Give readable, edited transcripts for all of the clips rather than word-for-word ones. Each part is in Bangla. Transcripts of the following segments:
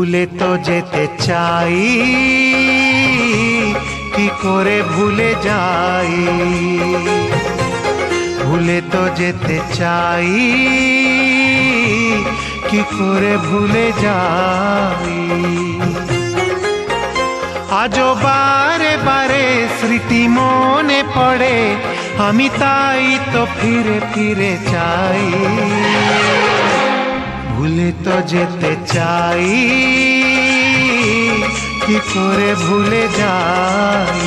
ভুলে তো যেতে চাই, কি করে ভুলে যাই। ভুলে তো যেতে চাই, কি করে ভুলে যাই। আজও বারে বারে স্মৃতি মনে পড়ে, আমি তাই তো ফিরে ফিরে চাই। ভুলে তো যেতে চাই, কি করে ভুলে যাই।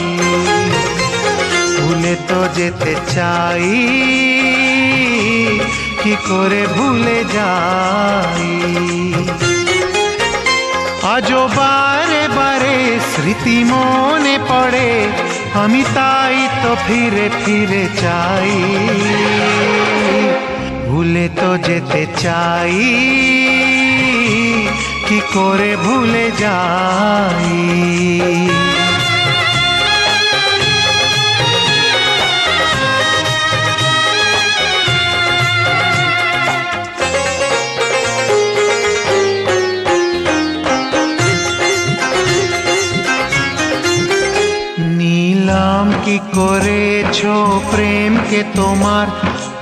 ভুলে তো যেতে চাই, কি করে ভুলে যাই। আজও বারে বারে স্মৃতি মনে পড়ে, আমি তাই তো ফিরে ফিরে চাই। ভুলে তো যেতে চাই, কি করে ভুলে যাই। নিলাম কি করেছো প্রেমকে তোমার,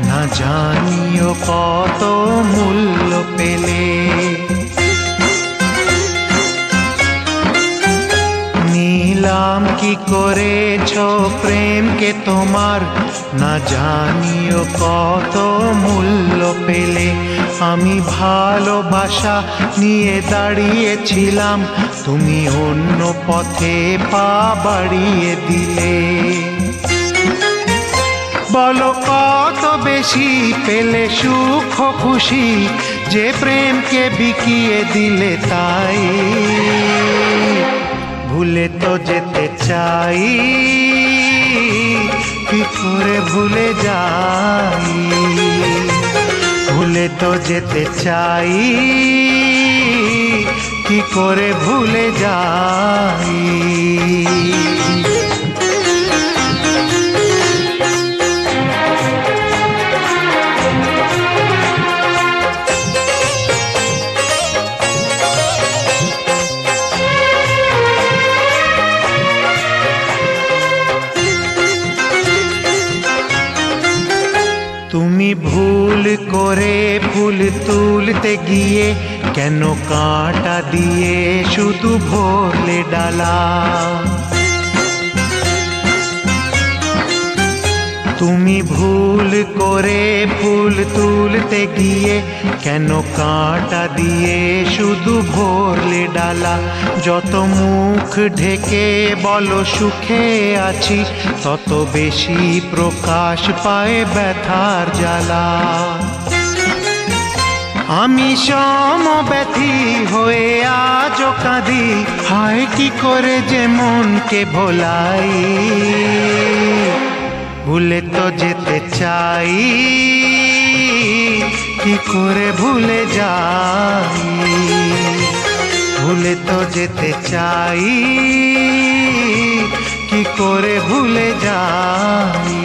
না জানিও কত মূল্য পেলে। নিলাম কি করেছো প্রেমকে তোমার, না জানিও কত মূল্য পেলে। আমি ভালোবাসা নিয়ে দাঁড়িয়েছিলাম, তুমি অন্য পথে পা বাড়িয়ে দিলে। বলো কত বেশি পেলে সুখ খুশি, যে প্রেমকে বিকিয়ে দিলে তাই। ভুলে তো যেতে চাই, কি করে ভুলে যাই। ভুলে তো যেতে চাই, কি করে ভুলে যাই। তুমি ভুল করে ফুল তুলতে গিয়ে, কেন কাঁটা দিয়ে শুধু ভরলে ডালা। তুমি ভুল করে ফুল তুলতে গিয়ে, কেন কাঁটা দিয়ে শুধু ভরলে ডালা। যত মুখ ঢেকে বলো সুখে আছি, তত বেশি প্রকাশ পায় ব্যথার জ্বালা। আমি সমব্যথী হয়ে আজও কাঁদি, হায় কি করে যে মনকে ভোলাই। ভুলে তো যেতে চাই, কি করে ভুলে যাই। ভুলে তো যেতে চাই, কি করে ভুলে যাই।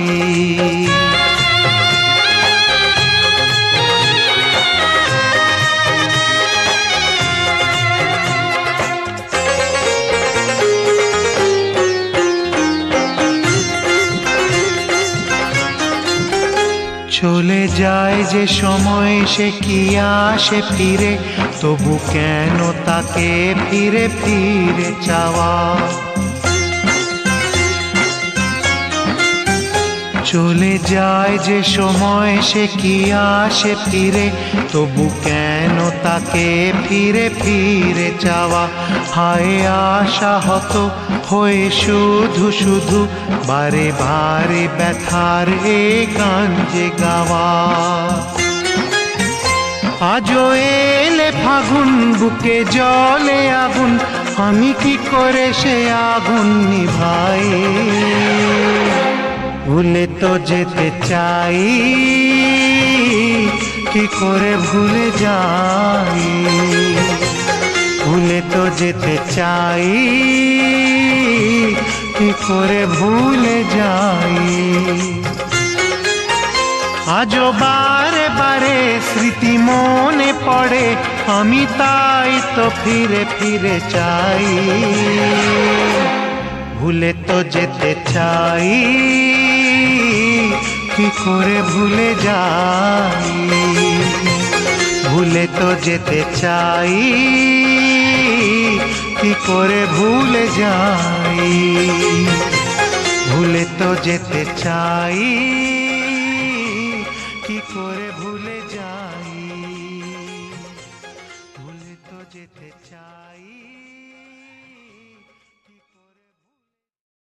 চলে যায় যে সময়, সে কি আসে ফিরে, তবু কেন তাকে ফিরে ফিরে চাওয়া। চলে যায় যে সময়, সে কি আসে ফিরে, তবু কেন তাকে ফিরে ফিরে চাওয়া। হায় আশাহত হয়ে শুধু শুধু বারে বারে ব্যথার এ গান যে গাওয়া। আজও এলে ফাগুন, বুকে জলে আগুন, আমি কি করে সে আগুন নিভাই। ভুলে তো যেতে চাই, কি করে ভুলে যাই। ভুলে তো যেতে চাই, কি করে ভুলে যাই। আজও বারে বারে স্মৃতি মনে পড়ে, আমি তাই তো ফিরে ফিরে চাই, ভুলে তো যেতে চাই, কি করে ভুলে যাই, ভুলে তো যেতে চাই, কি করে ভুলে যাই, ভুলে তো যেতে চাই, কি করে ভুলে যাই, ভুলে তো যেতে চাই।